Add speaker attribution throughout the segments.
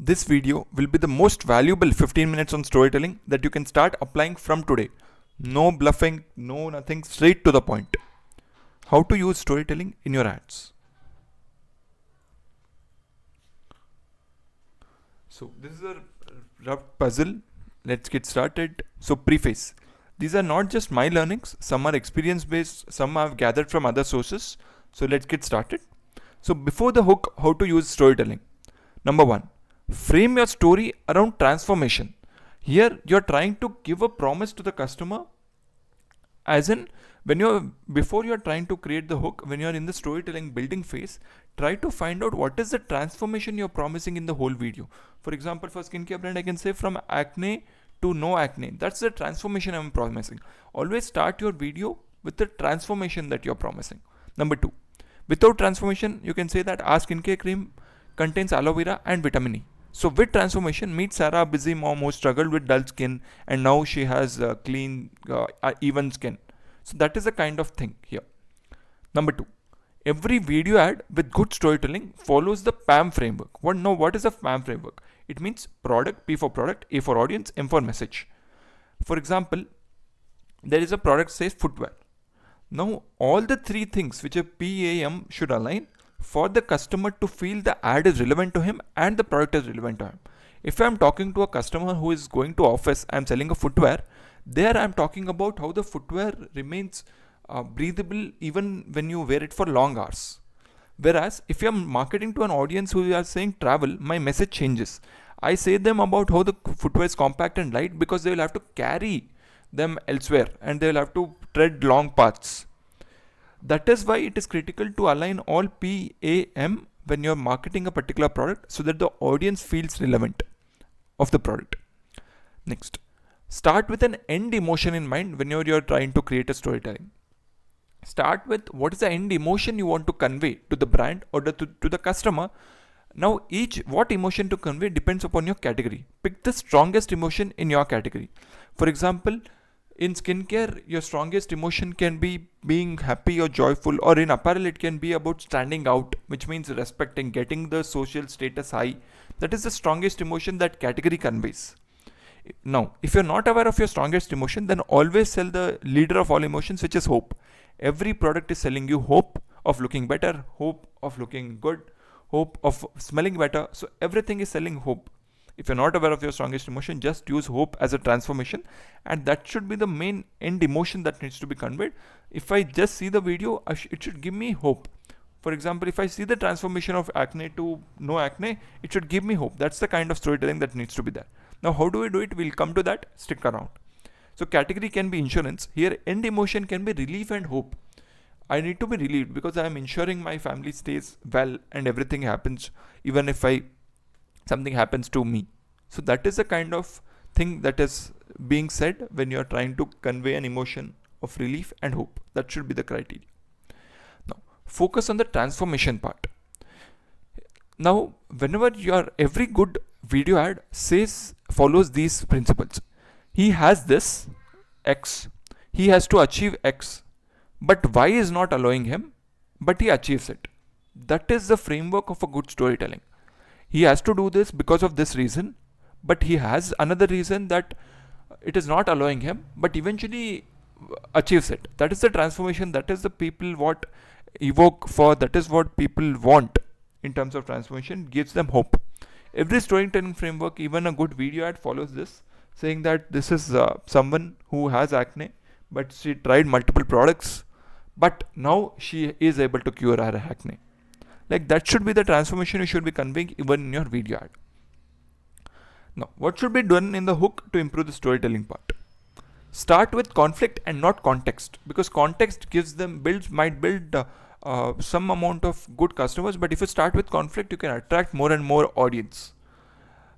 Speaker 1: This video will be the most valuable 15 minutes on storytelling that you can start applying from today. No bluffing, no nothing, straight to the point. How to use storytelling in your ads. So this is a rough puzzle. Let's get started. So preface. These are not just my learnings. Some are experience based, some I've gathered from other sources. So let's get started. So before the hook, how to use storytelling. Number one, frame your story around transformation. Here you're trying to give a promise to the customer, as in before you're trying to create the hook, when you're in the storytelling building phase, try to find out what is the transformation you're promising in the whole video. For example, for skincare brand, I can say from acne to no acne. That's the transformation I'm promising. Always start your video with the transformation that you're promising. Number two, without transformation, you can say that our skincare cream contains aloe vera and vitamin E. So with transformation, meet Sarah, a busy mom who struggled with dull skin and now she has clean, even skin. So that is the kind of thing here. Number two, every video ad with good storytelling follows the PAM framework. What is a PAM framework? It means product, P for product, A for audience, M for message. For example, there is a product says footwear. Now all the three things which are PAM should align for the customer to feel the ad is relevant to him and the product is relevant to him. If I'm talking to a customer who is going to office, I'm selling a footwear, there I'm talking about how the footwear remains breathable even when you wear it for long hours. Whereas if you're marketing to an audience who are saying travel, my message changes. I say them about how the footwear is compact and light because they will have to carry them elsewhere and they will have to tread long paths. That is why it is critical to align all PAM when you're marketing a particular product so that the audience feels relevant of the product. Next, start with an end emotion in mind when you're trying to create a storytelling. Start with what is the end emotion you want to convey to the brand or to the customer. Now what emotion to convey depends upon your category. Pick the strongest emotion in your category. For example, in skincare, your strongest emotion can be being happy or joyful, or in apparel, it can be about standing out, which means respecting, getting the social status high. That is the strongest emotion that category conveys. Now, if you're not aware of your strongest emotion, then always sell the leader of all emotions, which is hope. Every product is selling you hope of looking better, hope of looking good, hope of smelling better. So everything is selling hope. If you're not aware of your strongest emotion, just use hope as a transformation, and that should be the main end emotion that needs to be conveyed. If I just see the video, it should give me hope. For example, if I see the transformation of acne to no acne, it should give me hope. That's the kind of storytelling that needs to be there. Now, how do we do it? We'll come to that. Stick around. So category can be insurance. Here, end emotion can be relief and hope. I need to be relieved because I am ensuring my family stays well and everything happens even if something happens to me. So that is the kind of thing that is being said when you're trying to convey an emotion of relief and hope. That should be the criteria. Now, focus on the transformation part. Now, whenever every good video ad follows these principles. He has this X. He has to achieve X. But Y is not allowing him, but he achieves it. That is the framework of a good storytelling. He has to do this because of this reason, but he has another reason that it is not allowing him, but eventually achieves it. That is the transformation. That is the people what evoke for. That is what people want in terms of transformation. Gives them hope. Every storytelling framework, even a good video ad, follows this, saying that this is someone who has acne, but she tried multiple products, but now she is able to cure her acne. Like that should be the transformation you should be conveying even in your video ad. Now, what should be done in the hook to improve the storytelling part? Start with conflict and not context, because context might build some amount of good customers, but if you start with conflict, you can attract more and more audience.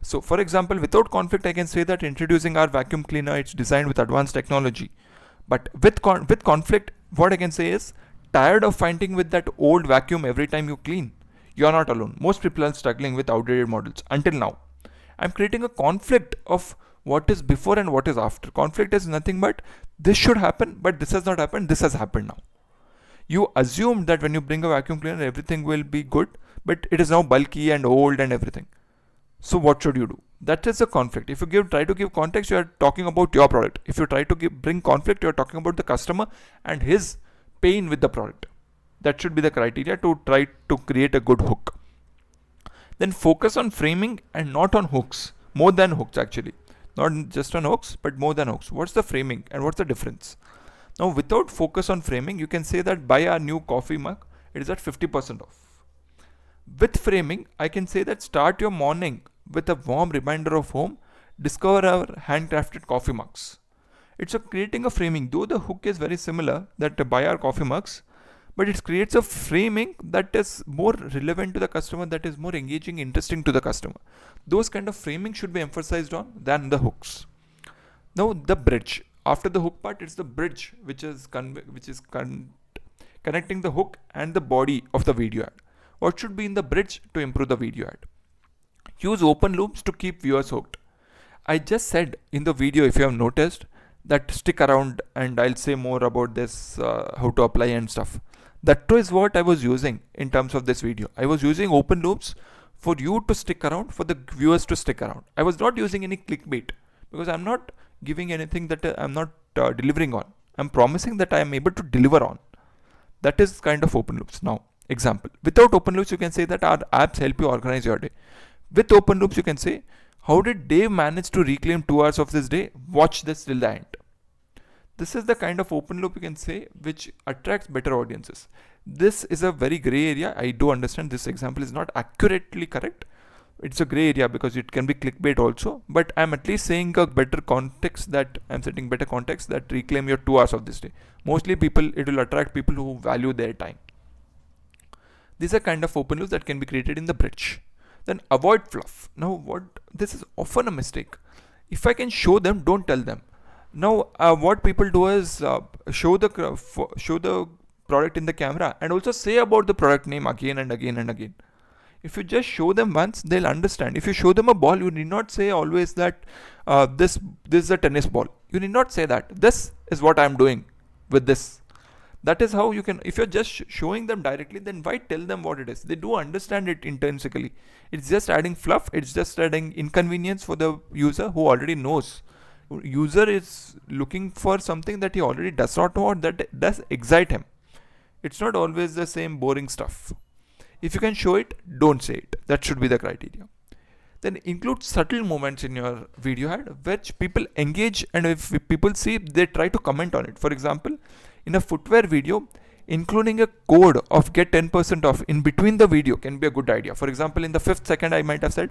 Speaker 1: So, for example, without conflict, I can say that introducing our vacuum cleaner, it's designed with advanced technology. But with conflict, what I can say is, tired of fighting with that old vacuum every time you clean? You're not alone. Most people are struggling with outdated models until now. I'm creating a conflict of what is before and what is after. Conflict is nothing but this should happen, but this has not happened. This has happened now. You assumed that when you bring a vacuum cleaner, everything will be good, but it is now bulky and old and everything. So what should you do? That is a conflict. If you try to give context, you are talking about your product. If you try to bring conflict, you are talking about the customer and his pain with the product. That should be the criteria to try to create a good hook. Then focus on framing and not on hooks. More than hooks, actually. Not just on hooks, but more than hooks. What's the framing and what's the difference? Now, without focus on framing, you can say that buy our new coffee mug, it is at 50% off. With framing, I can say that start your morning with a warm reminder of home, discover our handcrafted coffee mugs. It's creating a framing, though the hook is very similar, that buy our coffee mugs, but it creates a framing that is more relevant to the customer, that is more engaging, interesting to the customer. Those kind of framing should be emphasized on than the hooks. Now the bridge. After the hook part, it's the bridge which is connecting the hook and the body of the video ad. What should be in the bridge to improve the video ad? Use open loops to keep viewers hooked. I just said in the video, if you have noticed, that stick around and I'll say more about this, how to apply and stuff. That is what I was using in terms of this video. I was using open loops for you to stick around, for the viewers to stick around. I was not using any clickbait because I'm not giving anything that I'm not delivering on. I'm promising that I am able to deliver on. That is kind of open loops. Now, example. Without open loops, you can say that our apps help you organize your day. With open loops, you can say, how did Dave manage to reclaim 2 hours of this day? Watch this till the end. This is the kind of open loop you can say which attracts better audiences. This is a very gray area. I do understand this example is not accurately correct. It's a gray area because it can be clickbait also, but I'm at least saying a better context, that I'm setting better context that reclaim your 2 hours of this day. Mostly it will attract people who value their time. These are kind of open loops that can be created in the bridge. Then avoid fluff. Now this is often a mistake. If I can show them, don't tell them. Now what people do is show the product in the camera and also say about the product name again and again and again. If you just show them once, they'll understand. If you show them a ball, you need not say always that this is a tennis ball. You need not say that. This is what I'm doing with this. That is how you can, if you're just showing them directly, then why tell them what it is? They do understand it intrinsically. It's just adding fluff. It's just adding inconvenience for the user who already knows. User is looking for something that he already does not know or that does excite him. It's not always the same boring stuff. If you can show it, don't say it. That should be the criteria. Then include subtle moments in your video ad which people engage, and if people see, they try to comment on it. For example, in a footwear video, including a code of get 10% off in between the video can be a good idea. For example, in the 5th second, I might have said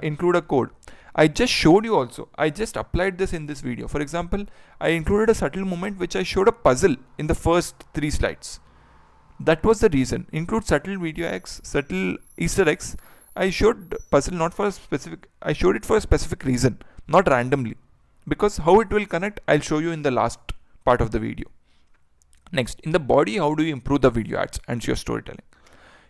Speaker 1: include a code. I just showed you also. I just applied this in this video. For example, I included a subtle moment which I showed a puzzle in the first 3 slides. That was the reason. Include subtle video eggs, subtle Easter eggs. I showed puzzle not for a specific, I showed it for a specific reason, not randomly. Because how it will connect, I'll show you in the last part of the video. Next, in the body, how do you improve the video ads and your storytelling?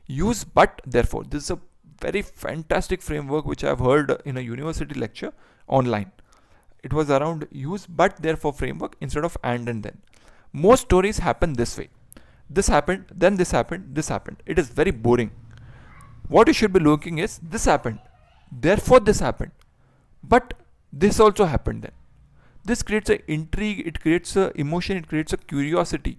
Speaker 1: Use but therefore. This is a very fantastic framework which I've heard in a university lecture online. It was around use but therefore framework instead of and then. Most stories happen this way. This happened, then this happened, this happened. It is very boring. What you should be looking is this happened, therefore this happened, but this also happened then. This creates an intrigue, it creates an emotion, it creates a curiosity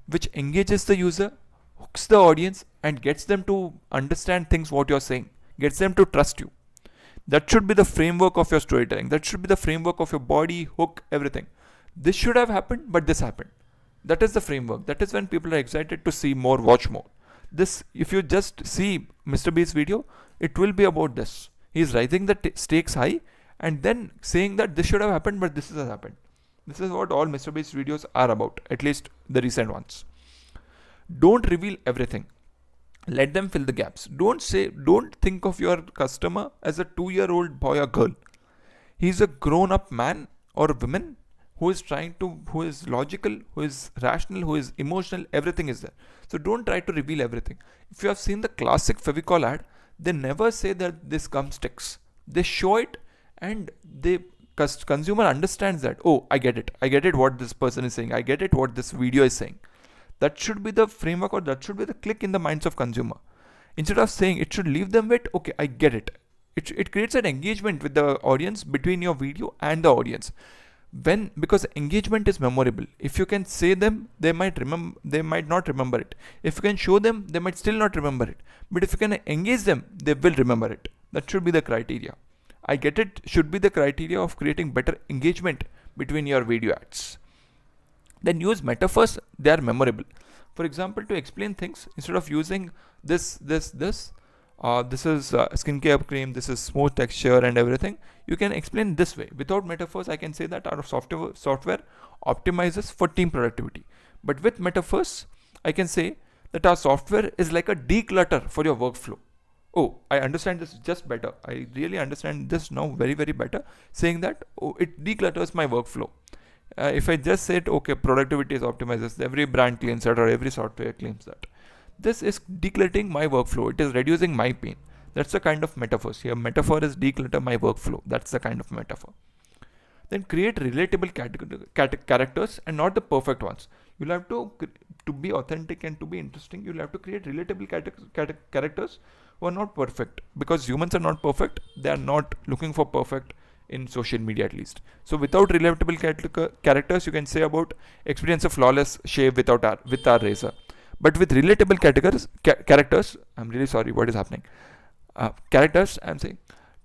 Speaker 1: which engages the user, hooks the audience and gets them to understand things what you're saying, gets them to trust you. That should be the framework of your storytelling. That should be the framework of your body, hook, everything. This should have happened, but this happened. That is the framework. That is when people are excited to see more, watch more. This, if you just see Mr. Beast's video, it will be about this. He's rising the stakes high and then saying that this should have happened, but this has happened. This is what all Mr. Beast videos are about, at least the recent ones. Don't reveal everything. Let them fill the gaps. Don't think of your customer as a 2-year-old boy or girl. He's a grown-up man or woman who is logical, who is rational, who is emotional, everything is there. So don't try to reveal everything. If you have seen the classic Fevicol ad, they never say that this gum sticks. They show it and the consumer understands that, oh, I get it what this person is saying, I get it what this video is saying. That should be the framework, or that should be the click in the minds of consumer. Instead of saying, it should leave them with, okay, I get it. it creates an engagement with the audience between your video and the audience. Because engagement is memorable. If you can say them, they might not remember it. If you can show them, they might still not remember it. But if you can engage them, they will remember it. That should be the criteria. I get it, should be the criteria of creating better engagement between your video ads. Then use metaphors, they are memorable. For example, to explain things, instead of using this is skincare cream, this is smooth texture and everything, you can explain this way. Without metaphors, I can say that our software optimizes for team productivity. But with metaphors, I can say that our software is like a declutter for your workflow. Oh, I understand this just better. I really understand this now very, very better. Saying that, oh, it declutters my workflow. If I just said, okay, productivity is optimizes, every brand claims that or every software claims that. This is decluttering my workflow. It is reducing my pain. That's the kind of metaphors. Here, metaphor is declutter my workflow. That's the kind of metaphor. Then create relatable characters and not the perfect ones. You'll have to be authentic and to be interesting. You'll have to create relatable characters who are not perfect, because humans are not perfect. They are not looking for perfect in social media, at least. So without relatable characters, you can say about experience a flawless shave with our razor. But with relatable characters, I'm really sorry, what is happening? Characters, I'm saying,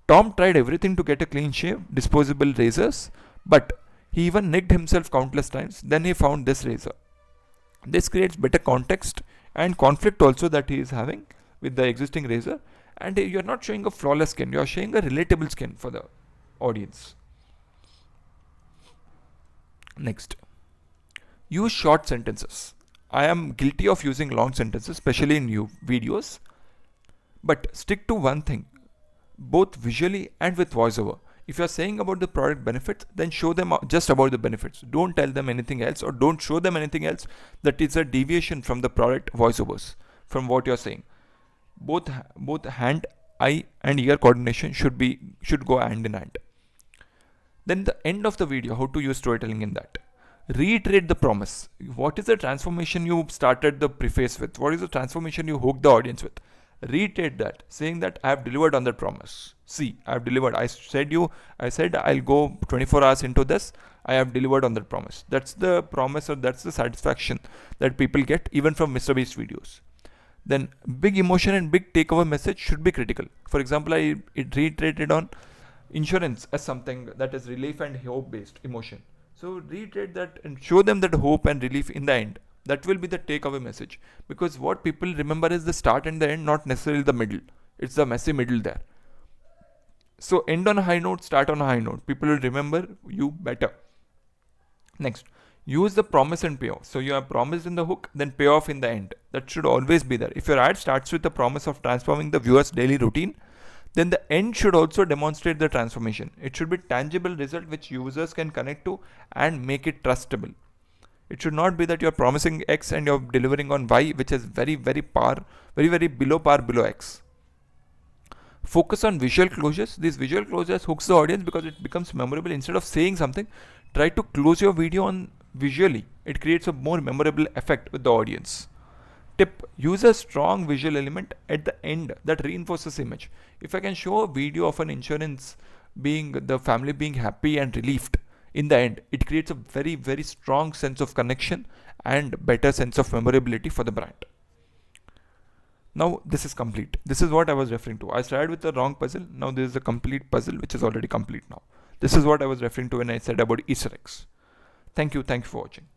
Speaker 1: Tom tried everything to get a clean shave, disposable razors, but he even nicked himself countless times. Then he found this razor. This creates better context and conflict also that he is having with the existing razor. And you're not showing a flawless skin, you're showing a relatable skin for the audience. Next, use short sentences. I am guilty of using long sentences, especially in new videos. But stick to one thing, both visually and with voiceover. If you're saying about the product benefits, then show them just about the benefits. Don't tell them anything else, or don't show them anything else that is a deviation from the product voiceovers, from what you're saying. Both hand, eye and ear coordination should go hand in hand. Then the end of the video, how to use storytelling in that. Reiterate the promise. What is the transformation you started the preface with? What is the transformation you hooked the audience with? Reiterate that, saying that I have delivered on that promise. See, I have delivered. I said I'll go 24 hours into this. I have delivered on that promise. That's the promise, or that's the satisfaction that people get even from Mr. Beast videos. Then big emotion and big takeover message should be critical. For example, it reiterated on insurance as something that is relief and hope based emotion. So reiterate that and show them that hope and relief in the end. That will be the takeaway message, because what people remember is the start and the end, not necessarily the middle. It's the messy middle there. So end on a high note, start on a high note. People will remember you better. Next, use the promise and payoff. So you have promised in the hook, then payoff in the end. That should always be there. If your ad starts with the promise of transforming the viewer's daily routine, then the end should also demonstrate the transformation. It should be tangible result which users can connect to and make it trustable. It should not be that you're promising X and you're delivering on Y, which is very, very below par, below X. Focus on visual closures. These visual closures hooks the audience because it becomes memorable. Instead of saying something, try to close your video on visually. It creates a more memorable effect with the audience. Tip, use a strong visual element at the end that reinforces image. If I can show a video of an insurance the family being happy and relieved, in the end, it creates a very, very strong sense of connection and better sense of memorability for the brand. Now this is complete. This is what I was referring to. I started with the wrong puzzle. Now this is a complete puzzle which is already complete now. This is what I was referring to when I said about Easter eggs. Thank you for watching.